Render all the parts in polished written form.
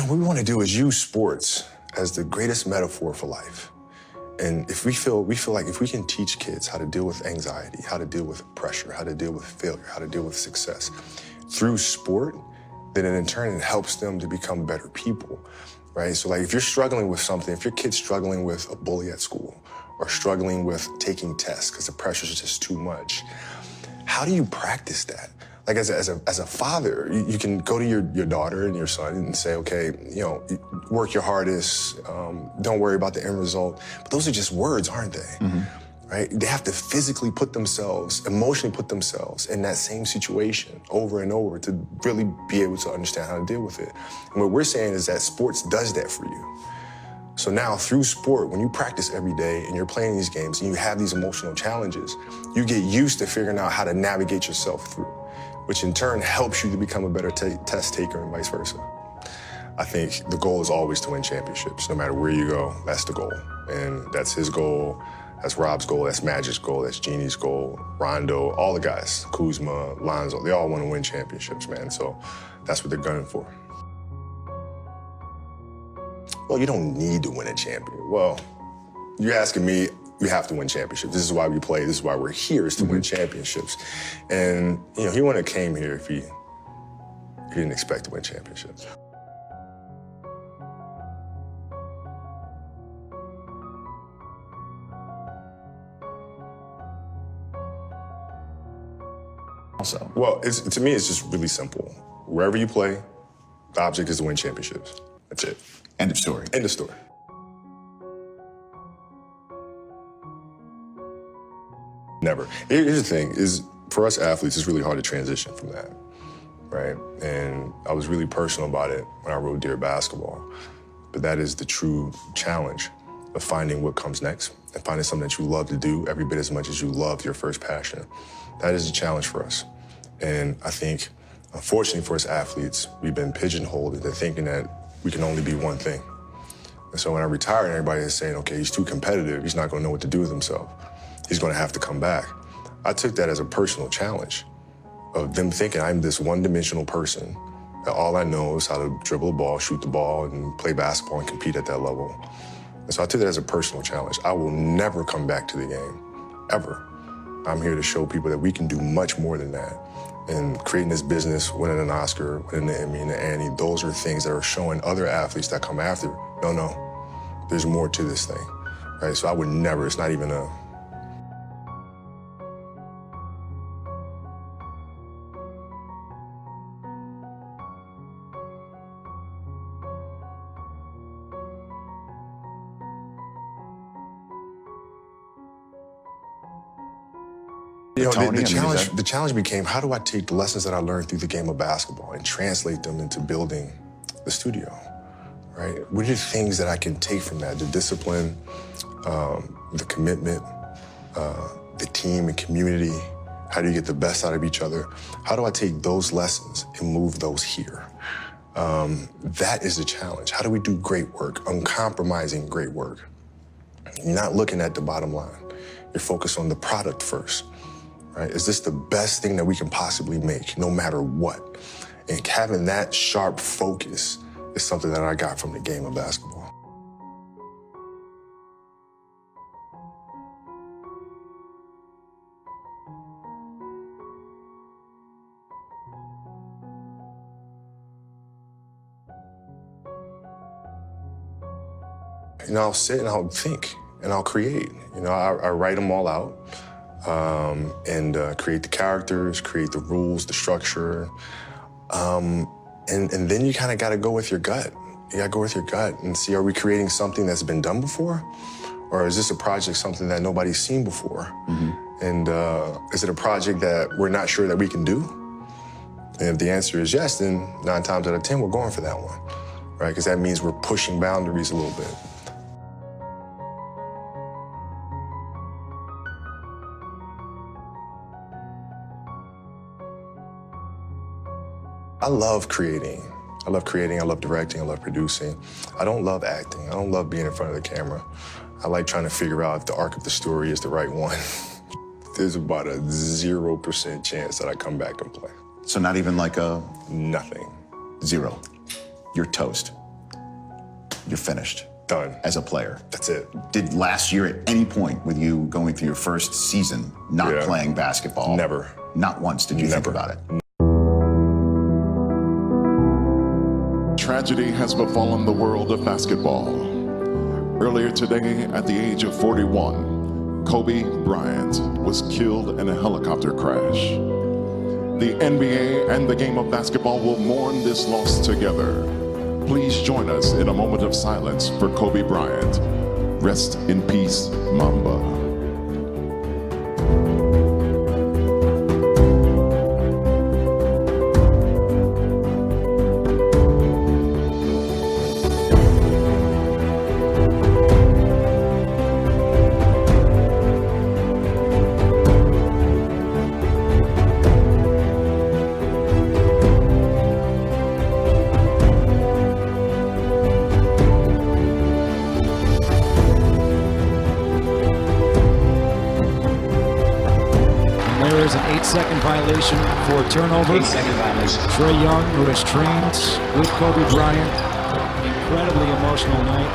what we want to do is use sports as the greatest metaphor for life. And if we feel like if we can teach kids how to deal with anxiety, how to deal with pressure, how to deal with failure, how to deal with success through sport, then in turn it helps them to become better people, right? So like if you're struggling with something, if your kid's struggling with a bully at school or struggling with taking tests because the pressure is just too much, how do you practice that? Like as a father, you can go to your daughter and your son and say, okay, work your hardest, don't worry about the end result. But those are just words, aren't they? Mm-hmm. Right? They have to physically put themselves, emotionally put themselves in that same situation over and over to really be able to understand how to deal with it. And what we're saying is that sports does that for you. So now through sport, when you practice every day and you're playing these games and you have these emotional challenges, you get used to figuring out how to navigate yourself through, which in turn helps you to become a better test taker and vice versa. I think the goal is always to win championships. No matter where you go, that's the goal. And that's his goal, that's Rob's goal, that's Magic's goal, that's Jeannie's goal, Rondo, all the guys, Kuzma, Lonzo, they all want to win championships, man. So that's what they're gunning for. Well, you don't need to win a champion. Well, you're asking me, you have to win championships. This is why we play. This is why we're here, is to win championships. And, he wouldn't have came here if he didn't expect to win championships. Also, well, to me, it's just really simple. Wherever you play, the object is to win championships. That's it. End of story. End of story. Never. Here's the thing, is for us athletes, it's really hard to transition from that, right? And I was really personal about it when I wrote Dear Basketball. But that is the true challenge of finding what comes next and finding something that you love to do every bit as much as you love your first passion. That is a challenge for us. And I think, unfortunately for us athletes, we've been pigeonholed into thinking that we can only be one thing. And so when I retired, everybody is saying, okay, he's too competitive. He's not going to know what to do with himself. He's going to have to come back. I took that as a personal challenge of them thinking I'm this one-dimensional person, that all I know is how to dribble a ball, shoot the ball, and play basketball and compete at that level. And so I took that as a personal challenge. I will never come back to the game, ever. I'm here to show people that we can do much more than that. And creating this business, winning an Oscar, winning the Emmy and the Annie, those are things that are showing other athletes that come after, no, there's more to this thing, right? So I would never, it's not even a, the challenge became, how do I take the lessons that I learned through the game of basketball and translate them into building the studio, right? What are the things that I can take from that? The discipline, the commitment, the team and community. How do you get the best out of each other? How do I take those lessons and move those here? That is the challenge. How do we do great work, uncompromising great work? You're not looking at the bottom line. You're focused on the product first. Right? Is this the best thing that we can possibly make, no matter what? And having that sharp focus is something that I got from the game of basketball. I'll sit and I'll think and I'll create. I write them all out. And create the characters, create the rules, the structure. And then you kind of got to go with your gut. You got to go with your gut and see, are we creating something that's been done before? Or is this a project something that nobody's seen before? Mm-hmm. And is it a project that we're not sure that we can do? And if the answer is yes, then 9 times out of 10, we're going for that one, right? Because that means we're pushing boundaries a little bit. I love creating. I love directing, I love producing. I don't love acting. I don't love being in front of the camera. I like trying to figure out if the arc of the story is the right one. There's about a 0% chance that I come back and play. So not even like a... Nothing. 0. You're toast. you're finished. Done. As a player. That's it. Did last year at any point with you going through your first season not playing basketball? Never. Not once did you think about it? Tragedy has befallen the world of basketball. Earlier today, at the age of 41, Kobe Bryant was killed in a helicopter crash. The NBA and the game of basketball will mourn this loss together. Please join us in a moment of silence for Kobe Bryant. Rest in peace, Mamba. There is an 8-second violation for a turnover. 8-second violation. Trey Young, who has trained with Kobe Bryant, incredibly emotional night.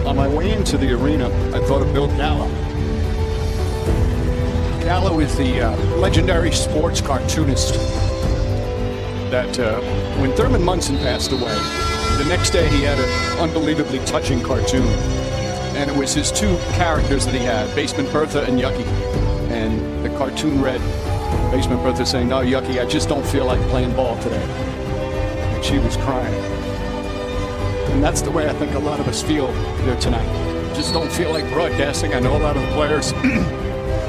On my way into the arena, I thought of Bill Gallo. Gallo is the legendary sports cartoonist that when Thurman Munson passed away, the next day he had an unbelievably touching cartoon. And it was his two characters that he had, Basement Bertha and Yucky. And the cartoon read, Basement Bertha saying, "No, Yucky, I just don't feel like playing ball today." And she was crying. And that's the way I think a lot of us feel here tonight. Just don't feel like broadcasting. I know a lot of the players,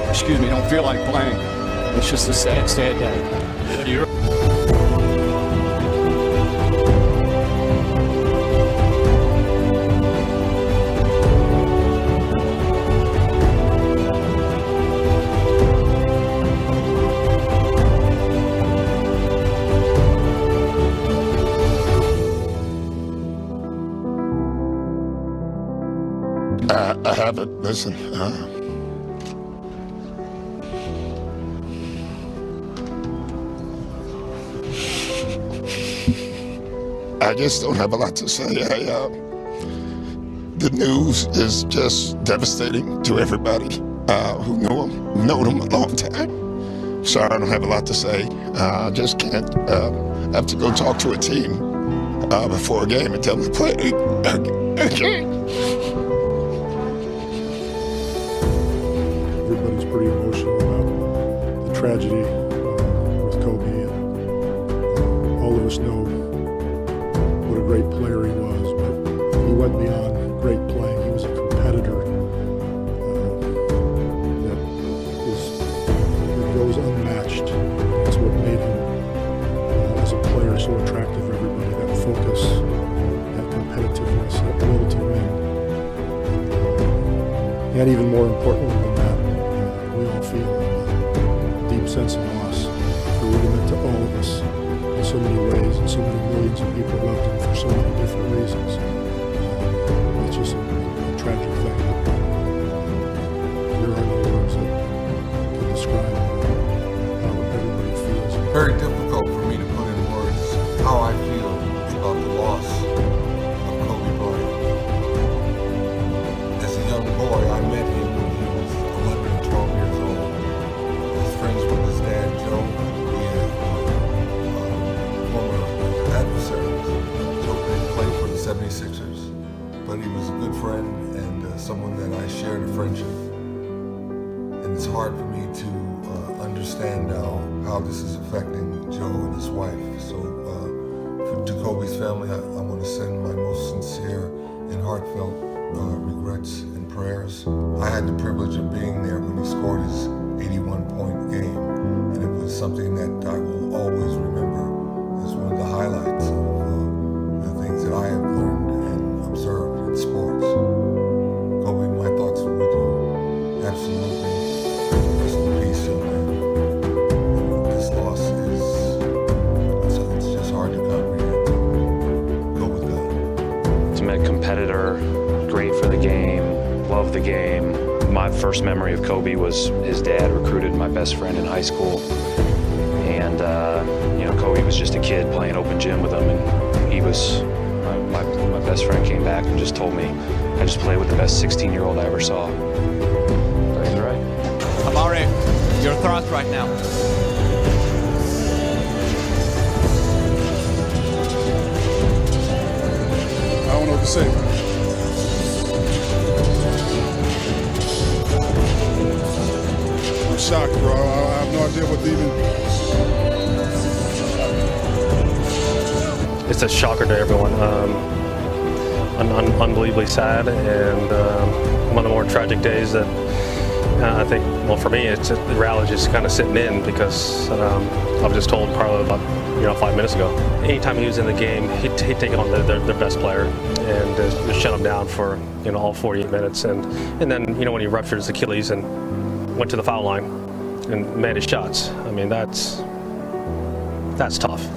excuse me, don't feel like playing. It's just a sad, sad day. I haven't. Listen, I just don't have a lot to say. The news is just devastating to everybody who knew him, known him a long time. Sorry, I don't have a lot to say. I just can't. I have to go talk to a team before a game and tell them to play a game. Everybody's pretty emotional about the tragedy with Kobe, and all of us know what a great player he was, but he went beyond great playing. He was a competitor that goes unmatched. That's what made him, as a player, so attractive to everybody. That focus, that competitiveness, that will to win. And even more importantly than that, we all feel a deep sense of loss for what he meant to all of us in so many ways, and so many millions of people loved him for so many different reasons. It's just a tragic thing. There are no words that can describe how everybody feels. Very difficult for me to put in words how I feel about the loss of Kobe Bryant. As a young boy, I met him when he was someone that I shared a friendship. And it's hard for me to understand now how this is affecting Joe and his wife. So to Kobe's family, I want to send my most sincere and heartfelt regrets and prayers. I had the privilege of being there when he scored his 81-point game, and it was something that I will always remember as one of the highlights of the things that I have learned and observed in sports. Kobe, my thoughts are with you. Absolutely. Rest in peace, young man. This loss it's just hard to comprehend. Go with God. Ultimate competitor, great for the game, loved the game. My first memory of Kobe was his dad recruited my best friend in high school. And, Kobe was just a kid playing open gym with him. And he was, my best friend came back and just told me, I just played with the best 16-year-old I ever saw. But he's right. Amare, your thoughts right now. I don't know what to say, man. I'm shocked, bro. I have no idea what to even... It's a shocker to everyone. Unbelievably sad, and one of the more tragic days that I think, well, for me, the reality is kind of sitting in because I was just told Carlo about 5 minutes ago. Anytime he was in the game, he'd take it on their best player and just shut him down for all 48 minutes, and then when he ruptured his Achilles and went to the foul line and made his shots. I mean, that's tough.